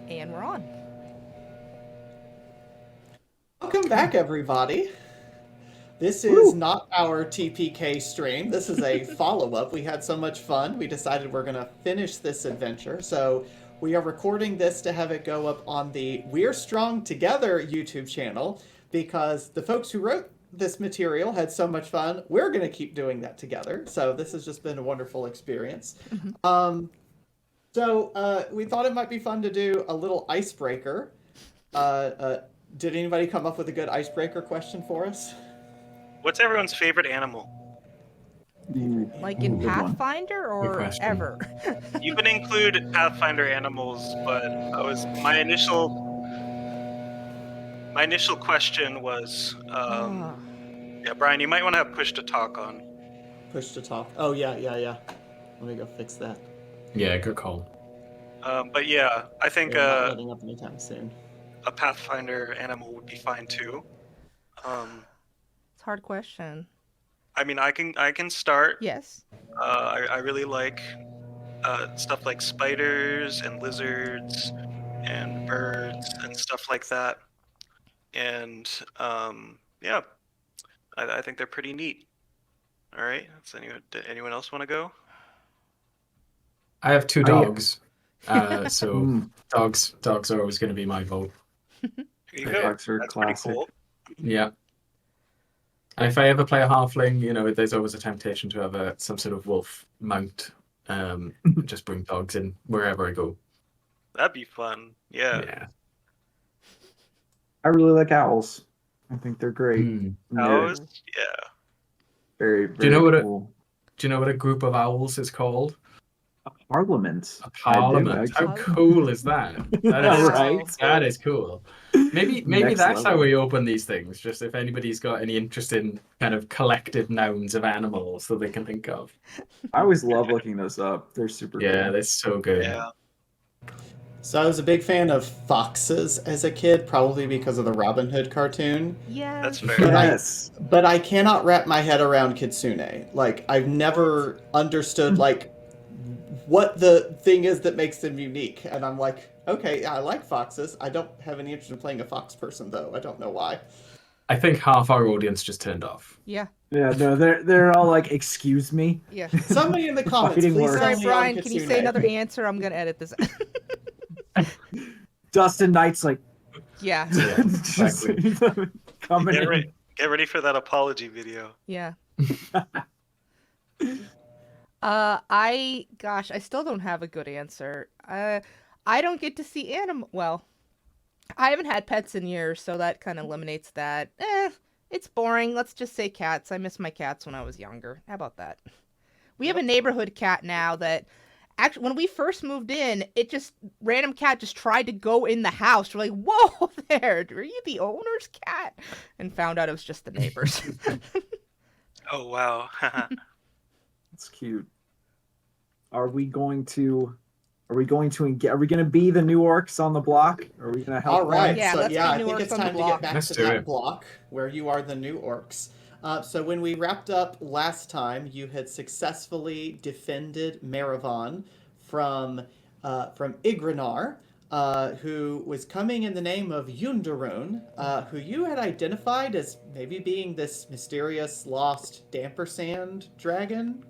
And we're on. Welcome back, everybody. This is not our TPK stream. This is a follow-up. We had so much fun, we decided we're going to finish this adventure. So we are recording this to have it go up on the We're Strong Together YouTube channel because the folks who wrote this material had so much fun. We're going to keep doing that together. So this has just been a wonderful experience. So we thought it might be fun to do a little icebreaker. Did anybody come up with a good icebreaker question for us? What's everyone's favorite animal? Like in Pathfinder or ever? You can include Pathfinder animals, but my initial question was, yeah, Brian, you might want to have push to talk on. Push to talk. Oh yeah. Let me go fix that. Yeah, good call. But yeah, I think not letting up anytime soon. A Pathfinder animal would be fine too. It's a hard question. I mean, I can start. Yes. I really like stuff like spiders and lizards and birds and stuff like that. And yeah, I think they're pretty neat. All right. Does anyone else want to go? I have two dogs, so dogs are always going to be my vote. There you go. Dogs are That's classic. pretty cool. Yeah. And if I ever play a halfling, there's always a temptation to have some sort of wolf mount. Just bring dogs in wherever I go. That'd be fun. Yeah. I really like owls. I think they're great. Owls? Yeah. Very, very Do you know cool. Do you know what a group of owls is called? A parliament. A parliament. How cool is that? That is right. That is cool. Maybe Next that's level. how we open these things. Just if anybody's got any interest in kind of collective nouns of animals that they can think of. I always love looking those up. They're super cool. Yeah, that's so good. Yeah. So I was a big fan of foxes as a kid, probably because of the Robin Hood cartoon. Yeah. That's fair. Yes. But I cannot wrap my head around kitsune. Like, I've never understood what the thing is that makes them unique. And I'm like, okay, I like foxes. I don't have any interest in playing a fox person, though. I don't know why. I think half our audience just turned off. Yeah. Yeah, no, they're all like, excuse me. Yeah. Somebody in the comments, Fighting please words. tell Sorry, me Brian, on can you kitsune. say another answer? I'm going to edit this. Dustin Knight's like, Yeah. Yeah, exactly. coming Get in. ready. Get ready for that apology video. Yeah. I still don't have a good answer. I don't get to see well, I haven't had pets in years, so that kind of eliminates that. It's boring. Let's just say cats. I miss my cats when I was younger. How about that? We have a neighborhood cat now that actually, when we first moved in, random cat just tried to go in the house. We're like, whoa there, are you the owner's cat? And found out it was just the neighbors. Oh wow. That's cute. Are we going to be the new orcs on the block? Are we going to help? All right, them? Yeah, so let's yeah, I be new think orcs it's on the time to block. get back Let's to do that it. block where you are the new orcs. So when we wrapped up last time, you had successfully defended Maravon from Icrinar, who was coming in the name of Yundurun, who you had identified as maybe being this mysterious lost Dampersand dragon, ?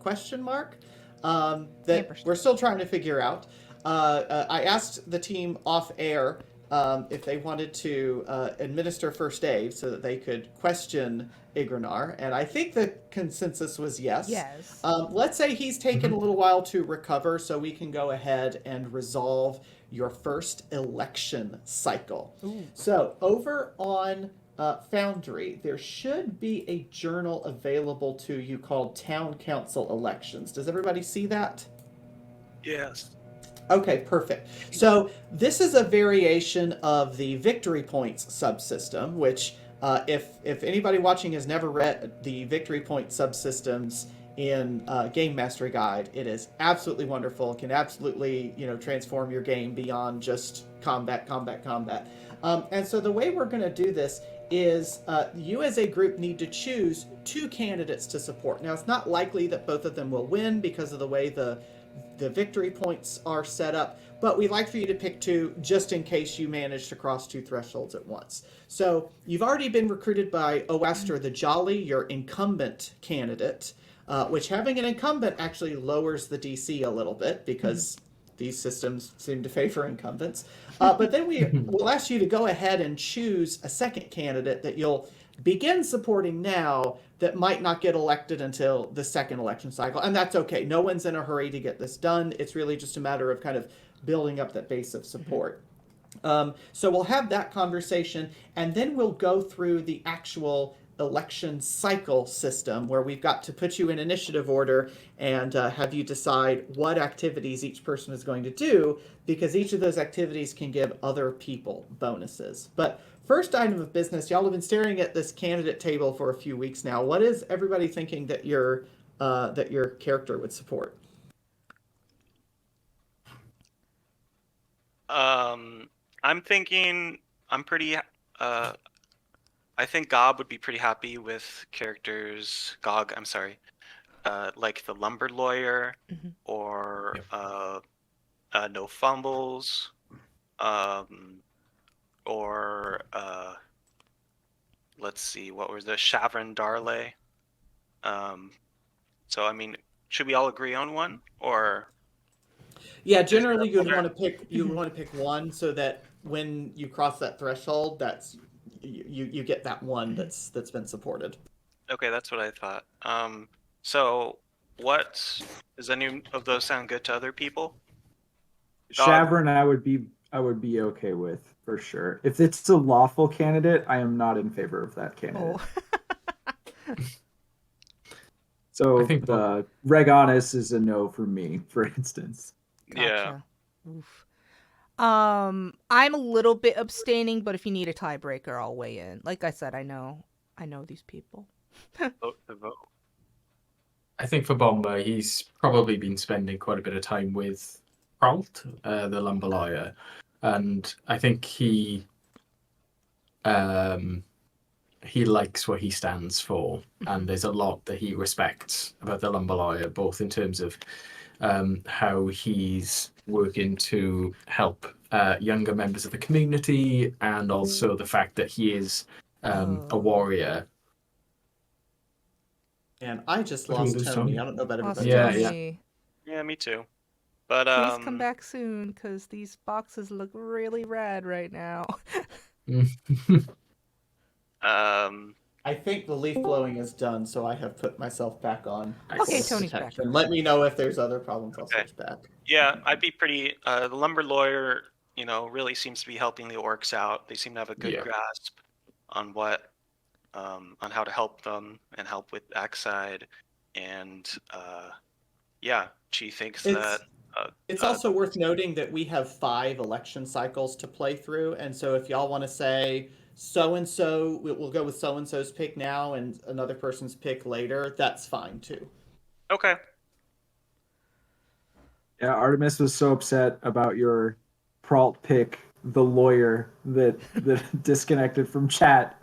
That we're still trying to figure out. I asked the team off air if they wanted to administer first aid so that they could question Icrinar, and I think the consensus was yes. Yes. Let's say he's taken a little while to recover, so we can go ahead and resolve your first election cycle. Ooh. So over on Foundry, there should be a journal available to you called Town Council Elections. Does everybody see that? Yes. Okay, perfect. So this is a variation of the Victory Points subsystem, which if anybody watching has never read the Victory Point subsystems in Game Mastery Guide, it is absolutely wonderful. It can absolutely transform your game beyond just combat. And so the way we're going to do this is you as a group need to choose two candidates to support. Now, it's not likely that both of them will win because of the way the the victory points are set up, but we'd like for you to pick 2 just in case you manage to cross 2 thresholds at once. So you've already been recruited by Oaster the Jolly, your incumbent candidate, which having an incumbent actually lowers the DC a little bit because these systems seem to favor incumbents. But then we'll ask you to go ahead and choose a second candidate that you'll begin supporting now that might not get elected until the second election cycle. And that's okay. No one's in a hurry to get this done. It's really just a matter of kind of building up that base of support. So we'll have that conversation, and then we'll go through the actual election cycle system where we've got to put you in initiative order and have you decide what activities each person is going to do, because each of those activities can give other people bonuses. But first item of business, y'all have been staring at this candidate table for a few weeks now. What is everybody thinking that your character would support? I'm thinking I think Gob would be pretty happy with characters. Like the lumber lawyer, or no fumbles, or let's see, what was the Shavron Darley. So I mean, should we all agree on one, or? Yeah, generally you'd want to pick one so that when you cross that threshold, that's you get that one that's been supported. Okay, that's what I thought. So what does any of those sound good to other people? Shavron, I would be okay with for sure. If it's a lawful candidate, I am not in favor of that candidate. Oh. So I think the Reganis is a no for me, for instance. Yeah. Oof. I'm a little bit abstaining, but if you need a tiebreaker, I'll weigh in. Like I said, I know these people. Vote the vote. I think for Bomber, he's probably been spending quite a bit of time with Pralt, the lumber lawyer, and I think he likes what he stands for, and there's a lot that he respects about the lumber lawyer, both in terms of how he's working to help younger members of the community, and also the fact that he is a warrior. And I just What do we lost lose, Tony. Tony? I don't know about Lost everybody else. Tony. Yeah, me too. But Please come back soon, because these boxes look really rad right now. I think the leaf blowing is done, so I have put myself back on. Okay, Tony's back. And let me know if there's other problems. I'll switch back. Yeah, I'd be pretty. The lumber lawyer, really seems to be helping the orcs out. They seem to have a good grasp on on how to help them and help with Axeside, and she thinks that. It's also worth noting that we have 5 election cycles to play through, and so if y'all want to say so-and-so, we'll go with so-and-so's pick now and another person's pick later, that's fine too. Okay. Yeah, Artemis was so upset about your Pralt pick, the lawyer, that disconnected from chat.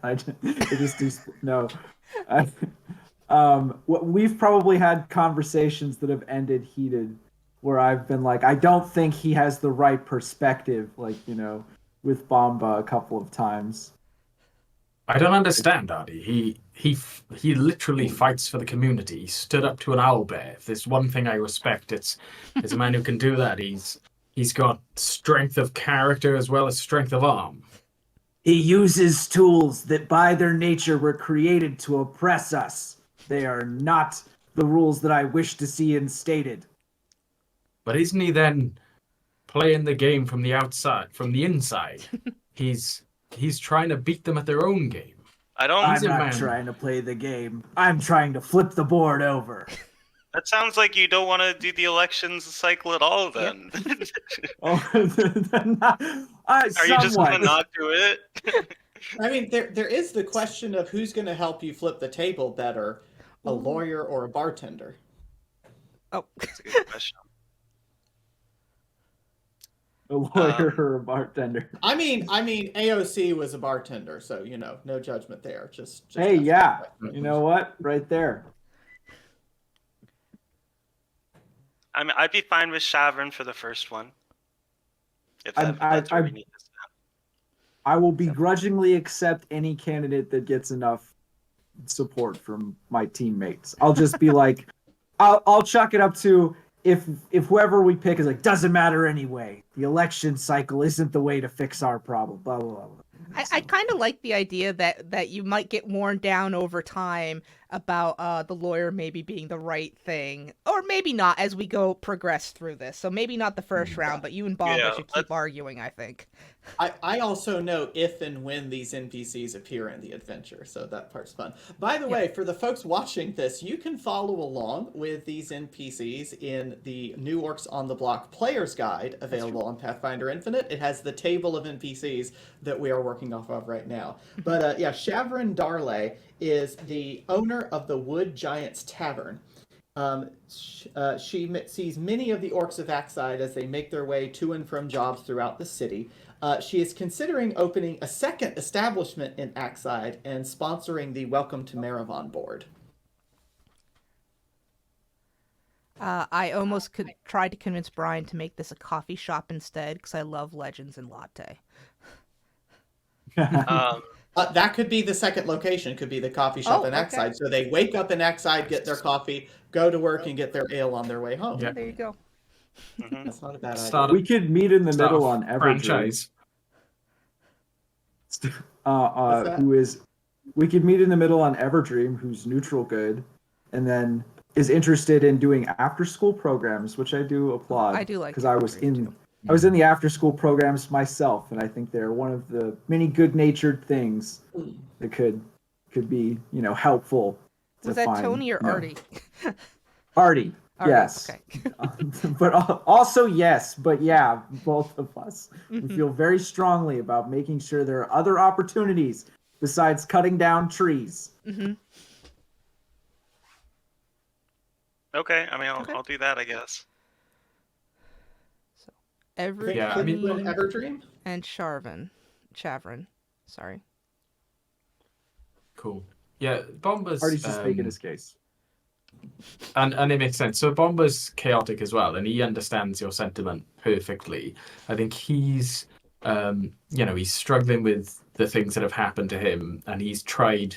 We've probably had conversations that have ended heated, where I've been like, I don't think he has the right perspective, with Bomba a couple of times. I don't understand, Artie. He literally fights for the community. He stood up to an owlbear. If there's one thing I respect, it's a man who can do that. He's got strength of character as well as strength of arm. He uses tools that by their nature were created to oppress us. They are not the rules that I wish to see instated. But isn't he then playing the game from the outside, from the inside? He's trying to beat them at their own game. I'm not trying to play the game. I'm trying to flip the board over. That sounds like you don't want to do the elections cycle at all, then. Yep. Are you just going to not do it? I mean, there is the question of who's going to help you flip the table better, a lawyer or a bartender. Oh, that's a good question. A lawyer or a bartender? I mean, AOC was a bartender, so no judgment there. Just hey, yeah, you know what? Right there. I mean, I'd be fine with Shavrin for the first one. If I- that's where I- we need to stand. I will begrudgingly accept any candidate that gets enough support from my teammates. I'll just be like, I'll chuck it up to if whoever we pick is like, doesn't matter anyway. The election cycle isn't the way to fix our problem. Blah blah blah. I kind of like the idea that you might get worn down over time about the lawyer maybe being the right thing, or maybe not as we progress through this. So maybe not the first round, but you and Bomba Yeah, should keep arguing, I think. I also know if and when these NPCs appear in the adventure, so that part's fun. By the way, for the folks watching this, you can follow along with these NPCs in the New Orcs on the Block Player's Guide, available on Pathfinder Infinite. It has the table of NPCs that we are working off of right now. But yeah, Shavrin Darley is the owner of the Wood Giants Tavern. She sees many of the Orcs of Axeside as they make their way to and from jobs throughout the city. She is considering opening a second establishment in Axeside and sponsoring the Welcome to Maravon board. I almost tried to convince Brian to make this a coffee shop instead because I love Legends and Latte. That could be the second location. Could be the coffee shop in Axeside. So they wake up in Axeside, get their coffee, go to work, and get their ale on their way home. Yeah, there you go. That's not a bad idea. We could meet in the middle on Everdream. Franchise. We could meet in the middle on Everdream, who's neutral good, and then is interested in doing after school programs, which I do applaud. I do like because I was in the after school programs myself, and I think they're one of the many good natured things that could be helpful. Was that Tony or Artie? Artie. Yes. Okay. But also yes, but yeah, both of us. We feel very strongly about making sure there are other opportunities besides cutting down trees. Okay, I mean, I'll do that, I guess. So, Everdream Everdream and Shavrin. Sorry. Cool. Yeah, Bomba's Artie's just making his case. And it makes sense. So Bomba's chaotic as well, and he understands your sentiment perfectly. I think he's, he's struggling with the things that have happened to him, and he's tried.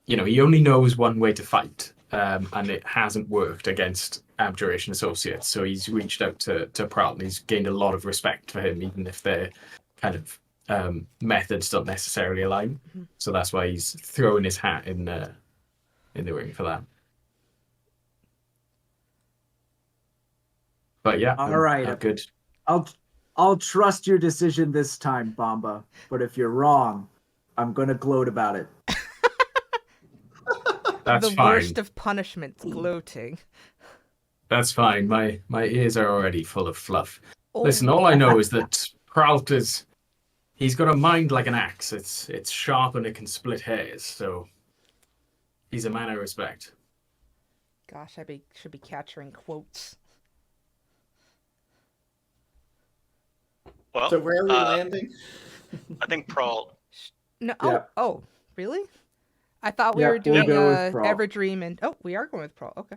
He only knows one way to fight, and it hasn't worked against Abjuration Associates. So he's reached out to Prowl, and he's gained a lot of respect for him, even if their kind of methods don't necessarily align. So that's why he's throwing his hat in the ring for that. But yeah, all right, I'm good. I'll trust your decision this time, Bomba. But if you're wrong, I'm gonna gloat about it. That's the fine. worst of punishments, gloating. That's fine. My ears are already full of fluff. Listen, all I know is that Prout he's got a mind like an axe. It's sharp and it can split hairs. So he's a man I respect. Gosh, I should be capturing quotes. Well, so where are we landing? I think Prowl. No. Yeah. Oh, really? I thought we were doing Everdream and we are going with Pro. Okay.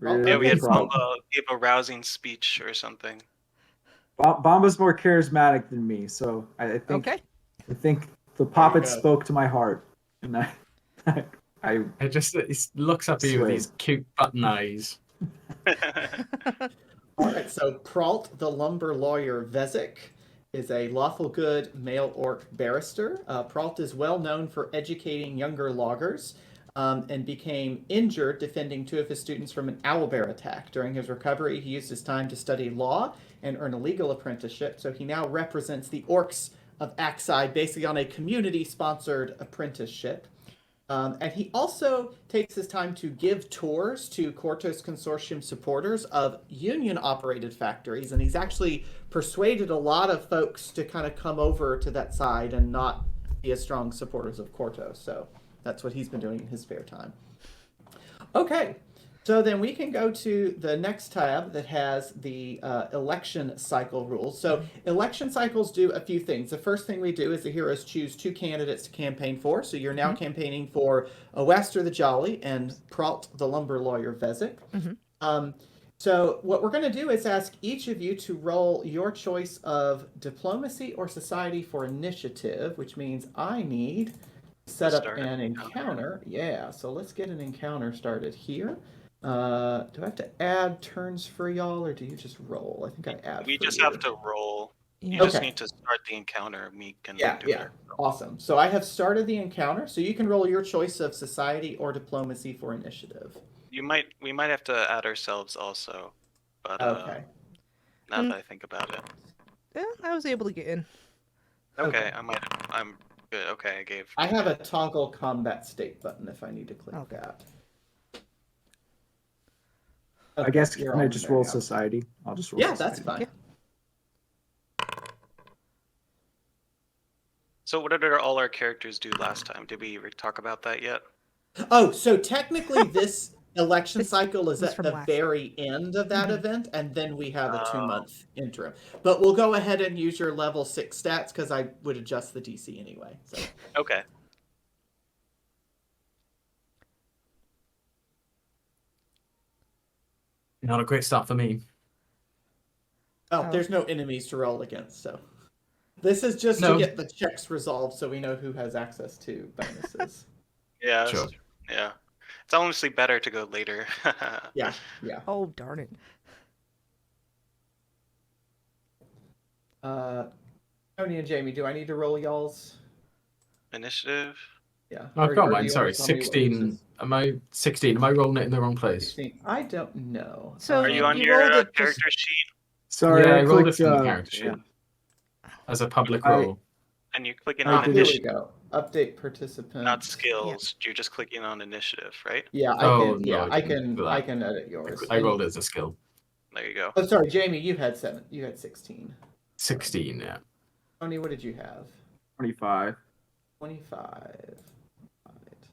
Yeah, we had Bomba give a rousing speech or something. Bomba's more charismatic than me, so I think I think the puppet spoke to my heart, and It just he looks up at you with these cute button eyes. All right, so Pralt, the lumber lawyer Vezek, is a lawful good male orc barrister. Pralt is well known for educating younger loggers and became injured defending two of his students from an owlbear attack. During his recovery, he used his time to study law and earn a legal apprenticeship, so he now represents the Orcs of Axeside basically on a community-sponsored apprenticeship. And he also takes his time to give tours to Kortos Consortium supporters of union-operated factories, and he's actually persuaded a lot of folks to kind of come over to that side and not be as strong supporters of Kortos. So that's what he's been doing in his spare time. Okay, so then we can go to the next tab that has the election cycle rules. So election cycles do a few things. The first thing we do is the heroes choose two candidates to campaign for. So you're now campaigning for Wester the Jolly and Pralt the Lumber Lawyer Vezek. So what we're going to do is ask each of you to roll your choice of diplomacy or society for initiative, which means I need to set up Start an encounter. Yeah, so let's get an encounter started here. Do I have to add turns for y'all, or do you just roll? I think I add We for just you. have to roll. You Yeah. just Okay. need to start the encounter. We can Yeah, do yeah. it. Awesome. So I have started the encounter, so you can roll your choice of society or diplomacy for initiative. We might have to add ourselves also, but Okay. now that I think about it, I was able to get in. okay, Okay. I'm good. Okay, I gave. I have a toggle combat state button if I need to click Okay. that. I guess you're can I all just in there roll now. society? I'll just roll Yeah, society. that's fine. Yeah. So what did all our characters do last time? Did we talk about that yet? Oh, so technically this election This cycle is was at from the last very end of that Mhm. event, and then we have a Oh. 2-month interim. But we'll go ahead and use your level 6 stats because I would adjust the DC anyway. So Okay. Not a great start for me. oh, Oh. there's no enemies to roll against, so this is just to No. get the checks resolved so we know who has access to bonuses. Yeah. Sure. Yeah. It's honestly better to go later. Yeah, yeah. Oh, darn it. Tony and Jamie, do I need to roll y'all's? Initiative. Yeah. I've Or got do mine. you Sorry, wanna tell me what yours 16. is? Am I 16? Am I rolling it in the wrong place? 16. I don't know. So Are you on you your rolled it just- character sheet? Sorry, Yeah, I I rolled it clicked. from the character sheet Yeah. as a public I- roll. And you're clicking I on did. Here we initiative, go. Update participant. not skills. You're just clicking on initiative, right? Yeah, Oh, no, I I didn't do I that. can edit yours. I rolled it as a skill. There you go. Oh, sorry, Jamie, you had 16. 16, yeah. Tony, what did you have? 25. 25. Right.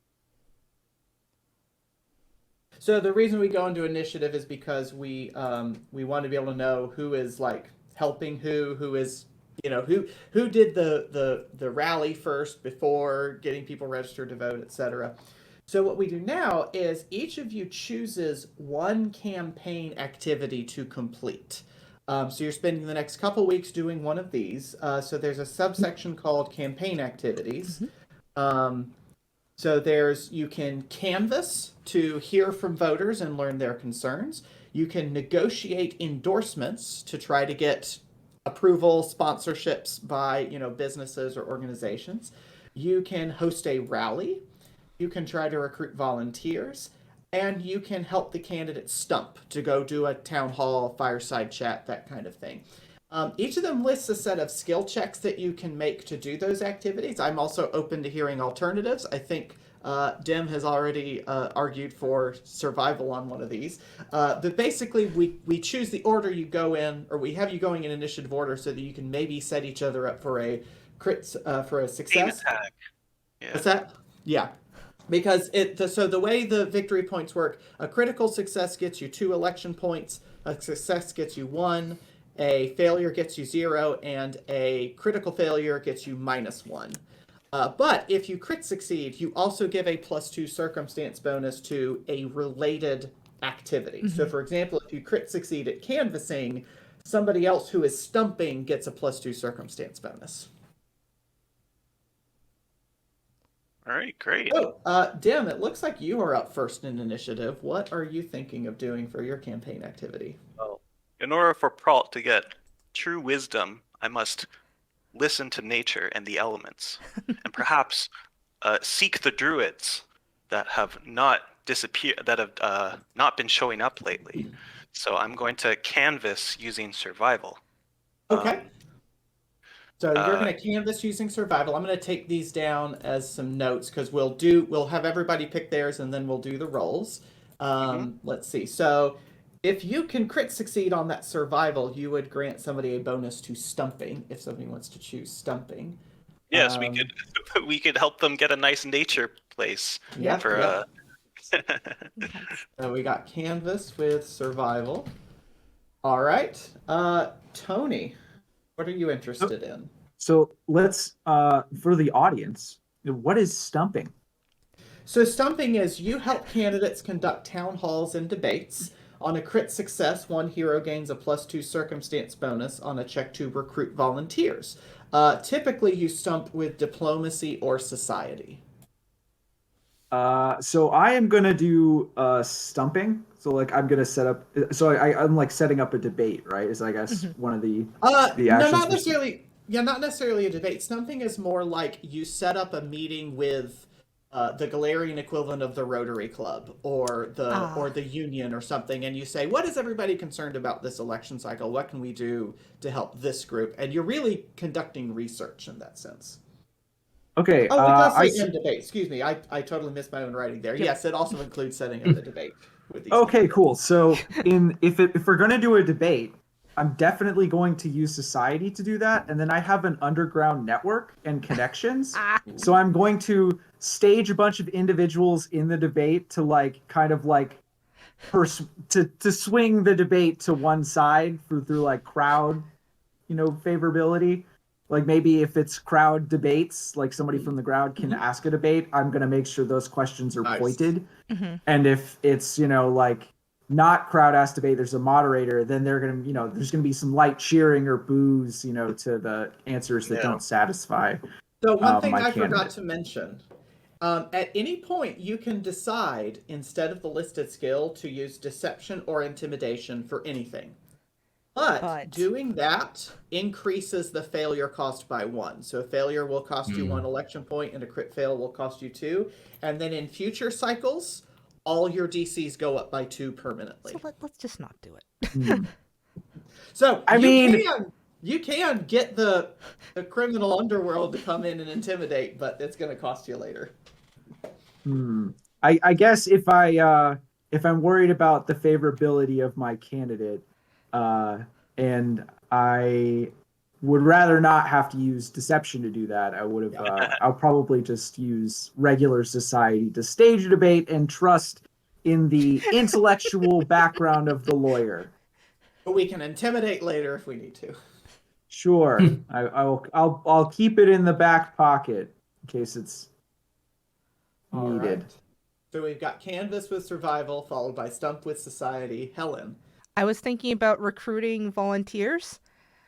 So the reason we go into initiative is because we want to be able to know who is like helping who is who did the rally first before getting people registered to vote, etc. So what we do now is each of you chooses one campaign activity to complete. So you're spending the next couple weeks doing one of these. So there's a subsection called campaign activities. So you can canvass to hear from voters and learn their concerns. You can negotiate endorsements to try to get approval, sponsorships by businesses or organizations. You can host a rally. You can try to recruit volunteers, and you can help the candidate stump to go do a town hall, fireside chat, that kind of thing. Each of them lists a set of skill checks that you can make to do those activities. I'm also open to hearing alternatives. I think Dim has already argued for survival on one of these. But basically, we choose the order you go in, or we have you going in initiative order so that you can maybe set each other up for a for a Team success. attack. Yeah. What's that? Yeah. Because so the way the victory points work, a critical success gets you 2 election points, a success gets you 1, a failure gets you 0, and a critical failure gets you -1. But if you crit succeed, you also give a +2 circumstance bonus to a related activity. So for example, if you crit succeed at canvassing, somebody else who is stumping gets a +2 circumstance bonus. All right, great. Oh, Dim, it looks like you are up first in initiative. What are you thinking of doing for your campaign activity? Well, in order for Pralt to get true wisdom, I must listen to nature and the elements, and perhaps seek the druids that have not disappeared, that have not been showing up lately. So I'm going to canvas using survival. Okay. So you're going to canvas using survival. I'm going to take these down as some notes because we'll have everybody pick theirs and then we'll do the rolls. Let's see. So if you can crit succeed on that survival, you would grant somebody a bonus to stumping if somebody wants to choose stumping. Yes, we could help them get a nice nature place. Yeah. For So we got canvas with survival. All right. Tony, what are you interested in? So let's, for the audience, what is stumping? So stumping is you help candidates conduct town halls and debates On a crit success, one hero gains a +2 circumstance bonus on a check to recruit volunteers. Typically, you stump with diplomacy or society. So I am gonna do stumping. So like I'm gonna set up. So I'm like setting up a debate, right? Is I guess one of the No, actions. not necessarily. Yeah, not necessarily a debate. Stumping is more like you set up a meeting with the Galarian equivalent of the Rotary Club or the Union or something, and you say, "What is everybody concerned about this election cycle? What can we do to help this group?" And you're really conducting research in that sense. Okay. Oh, it does say debate. Excuse me, I totally missed my own writing there. Yep. Yes, it also includes setting up the debate with these. Okay, candidates. cool. So if we're gonna do a debate, I'm definitely going to use society to do that, and then I have an underground network and connections. So I'm going to stage a bunch of individuals in the debate to like kind of like to swing the debate to one side through like crowd, favorability. Like maybe if it's crowd debates, like somebody from the crowd can ask a debate, I'm gonna make sure those questions are pointed. And if it's like not crowd asked debate, there's a moderator, then they're gonna there's gonna be some light cheering or boos to the answers that don't satisfy. So one thing my I forgot candidate. to mention. At any point, you can decide, instead of the listed skill, to use deception or intimidation for anything. But doing that increases the failure cost by 1. So a failure will cost you 1 election point, and a crit fail will cost you 2. And then in future cycles, all your DCs go up by 2 permanently. So let's just not do it. So you can get the criminal underworld to come in and intimidate, but it's going to cost you later. I guess if I'm worried about the favorability of my candidate, and I would rather not have to use deception to do that, I'll probably just use regular society to stage a debate and trust in the intellectual background of the lawyer. But we can intimidate later if we need to. Sure. I'll keep it in the back pocket in case it's needed. Right. So we've got Canvas with survival, followed by Stump with society. Helen. I was thinking about recruiting volunteers.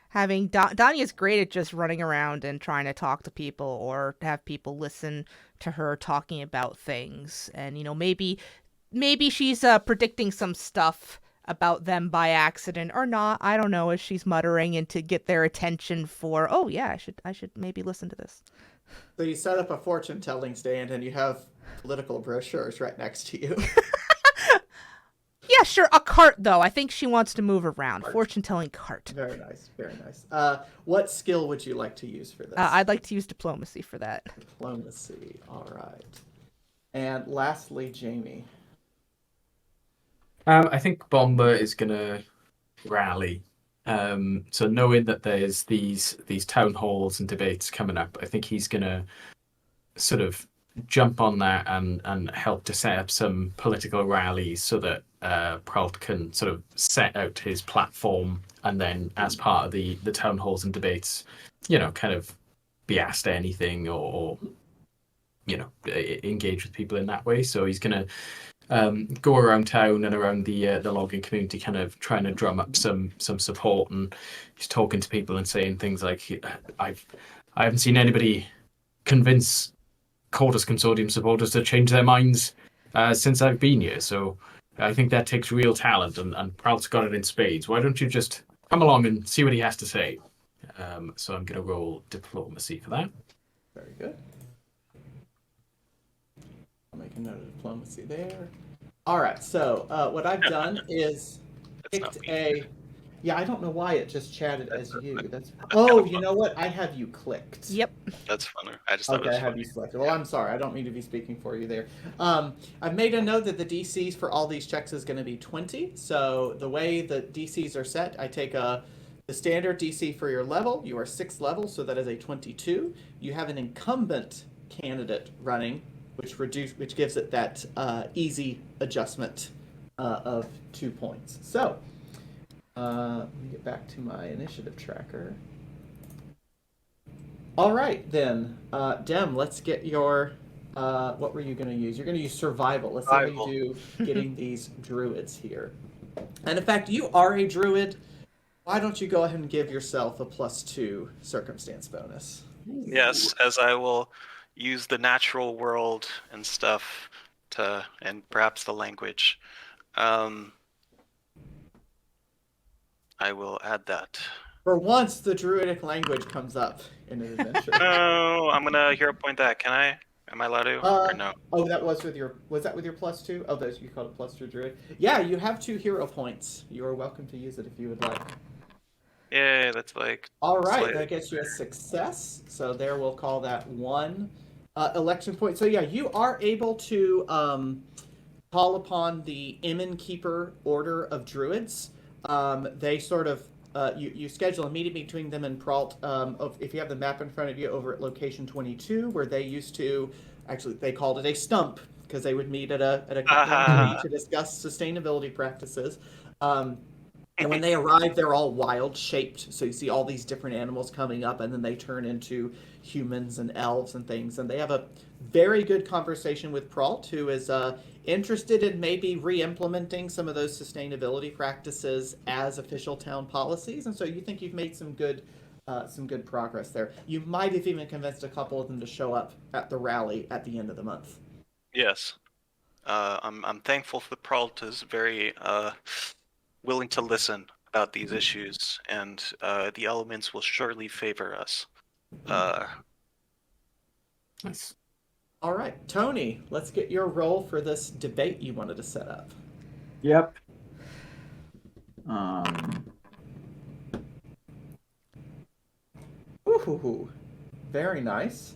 Having Danya's great at just running around and trying to talk to people or have people listen to her talking about things. And, maybe she's predicting some stuff about them by accident or not. I don't know, as she's muttering and to get their attention for, oh yeah, I should maybe listen to this. So you set up a fortune telling stand and you have political brochures right next to you. Yeah, sure. A cart, though. I think she wants to move around. Fortune-telling cart. Very nice. Very nice. What skill would you like to use for this? I'd like to use diplomacy for that. Diplomacy. All right. And lastly, Jamie. I think Bomber is going to rally. So knowing that there's these town halls and debates coming up, I think he's going to sort of jump on that and help to set up some political rallies so that Pralt can sort of set out his platform, and then as part of the town halls and debates, kind of be asked anything or engage with people in that way. So he's going to go around town and around the logging community, kind of trying to drum up some support, and he's talking to people and saying things like, I haven't seen anybody convince Cordus Consortium supporters to change their minds since I've been here. So I think that takes real talent, and Pralt's got it in spades. Why don't you just come along and see what he has to say? So I'm going to roll diplomacy for that. Very good. I'll make a note of diplomacy there. All right, so what I've done is picked a... Yeah, I don't know why it just chatted as you. Oh, you know what? I have you clicked. Yep. That's funner. I just thought it was I have you selected. Well, I'm sorry. I don't mean to be speaking for you there. I've made a note that the DCs for all these checks is going to be 20. So the way the DCs are set, I take the standard DC for your level. You are 6th level, so that is a 22. You have an incumbent candidate running, which gives it that easy adjustment of 2 points. So let me get back to my initiative tracker. All right, then. Dem, let's get your... what were you going to use? You're going to use survival. Let's see how you do getting these druids here. And in fact, you are a druid. Why don't you go ahead and give yourself a +2 circumstance bonus? Yes, as I will use the natural world and stuff and perhaps the language. I will add that. For once, the druidic language comes up in an adventure. Oh, I'm gonna hero point that. Can I? Am I allowed to? Or no? Oh, that was with your. Was that with your +2? Oh, those you called it +2 druid. Yeah, you have 2 hero points. You are welcome to use it if you would like. Yay, that's like. All right, slightly- that gets you a success. So there, we'll call that 1 election point. So yeah, you are able to call upon the Emin Keeper Order of Druids. They sort of you schedule a meeting between them and Pralt. If you have the map in front of you, over at location 22, where they used to actually they called it a stump because they would meet at a company to discuss sustainability practices. And when they arrive, they're all wild shaped. So you see all these different animals coming up, and then they turn into humans and elves and things. And they have a very good conversation with Pralt, who is interested in maybe re-implementing some of those sustainability practices as official town policies. And so you think you've made some good progress there. You might have even convinced a couple of them to show up at the rally at the end of the month. Yes. I'm thankful for Pralt is very willing to listen about these issues, and the elements will surely favor us. Nice. All right, Tony, let's get your role for this debate you wanted to set up. Yep. Ooh, very nice.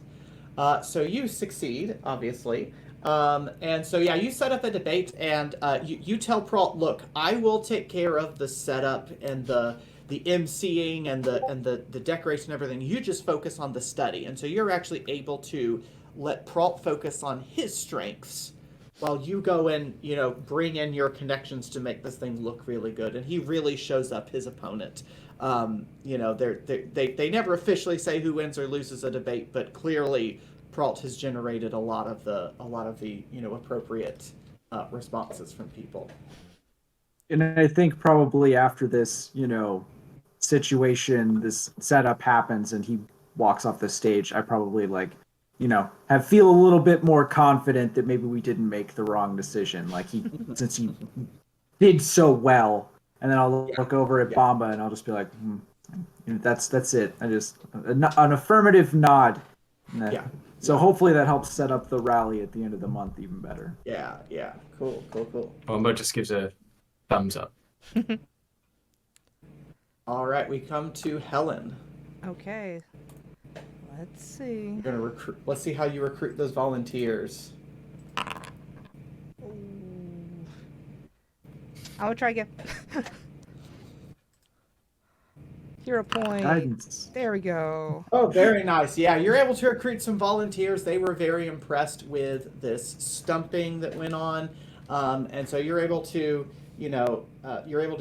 So you succeed, obviously. And so yeah, you set up a debate, and you tell Pralt, look, I will take care of the setup and the emceeing and the decoration and everything. You just focus on the study, and so you're actually able to let Pralt focus on his strengths, while you go and bring in your connections to make this thing look really good. And he really shows up his opponent. They never officially say who wins or loses a debate, but clearly Pralt has generated a lot of the appropriate responses from people. And I think probably after this, situation, this setup happens and he walks off the stage, I probably feel a little bit more confident that maybe we didn't make the wrong decision. Since he did so well, and then I'll look over at Bomba and I'll just be like, that's it. I just an affirmative nod. So hopefully that helps set up the rally at the end of the month even better. Yeah. Cool. Bomba just gives a thumbs up. All right, we come to Helen. Okay. Let's see. We're gonna recruit. Let's see how you recruit those volunteers. Ooh. I'm gonna try again. Hero point. Guidance. There we go. Oh, very nice. Yeah, you're able to recruit some volunteers. They were very impressed with this stumping that went on, and so you're able to,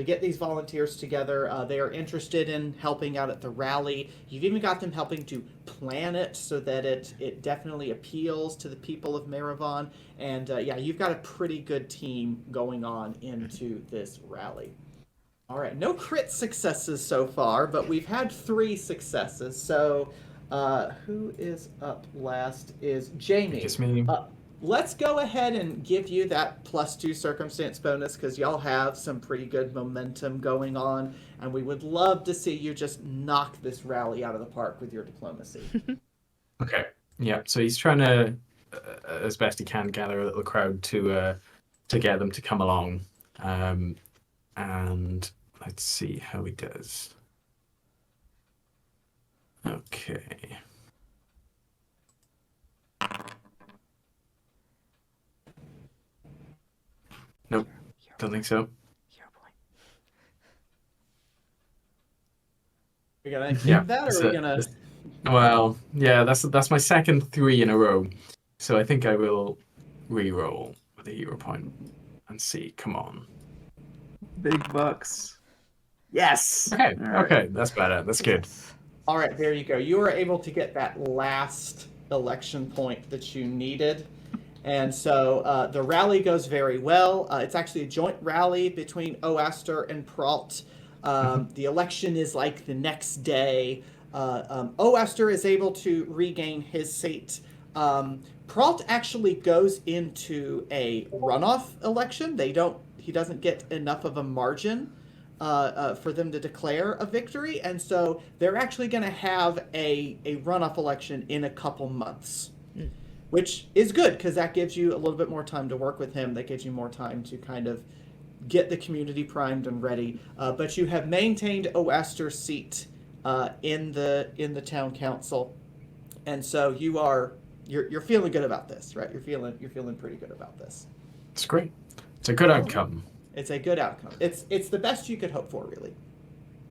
get these volunteers together. They are interested in helping out at the rally. You've even got them helping to plan it so that it definitely appeals to the people of Marivon. And you've got a pretty good team going on into this rally. All right, no crit successes so far, but we've had 3 successes. So who is up last is Jamie. It's me. Let's go ahead and give you that +2 circumstance bonus, because y'all have some pretty good momentum going on, and we would love to see you just knock this rally out of the park with your diplomacy. Okay. Yeah. So he's trying to, as best he can, gather a little crowd to get them to come along, and let's see how he does. Okay. Nope, don't think so. Hero point. We gonna keep that, or that's are we it. gonna? Well, yeah, that's my second 3 in a row. So I think I will re-roll with a hero point and see. Come on. Big bucks. Yes. Okay, All right. okay, that's better. That's good. All right, there you go. You were able to get that last election point that you needed, And so the rally goes very well. It's actually a joint rally between Oaster and Pralt. The election is like the next day. Oaster is able to regain his seat. Pralt actually goes into a runoff election. He doesn't get enough of a margin for them to declare a victory, and so they're actually going to have a runoff election in a couple months, which is good because that gives you a little bit more time to work with him. That gives you more time to kind of get the community primed and ready. But you have maintained Oaster's seat in the town council, and so you're feeling good about this, right? You're feeling pretty good about this. It's great. It's a good outcome. It's a good outcome. It's the best you could hope for, really.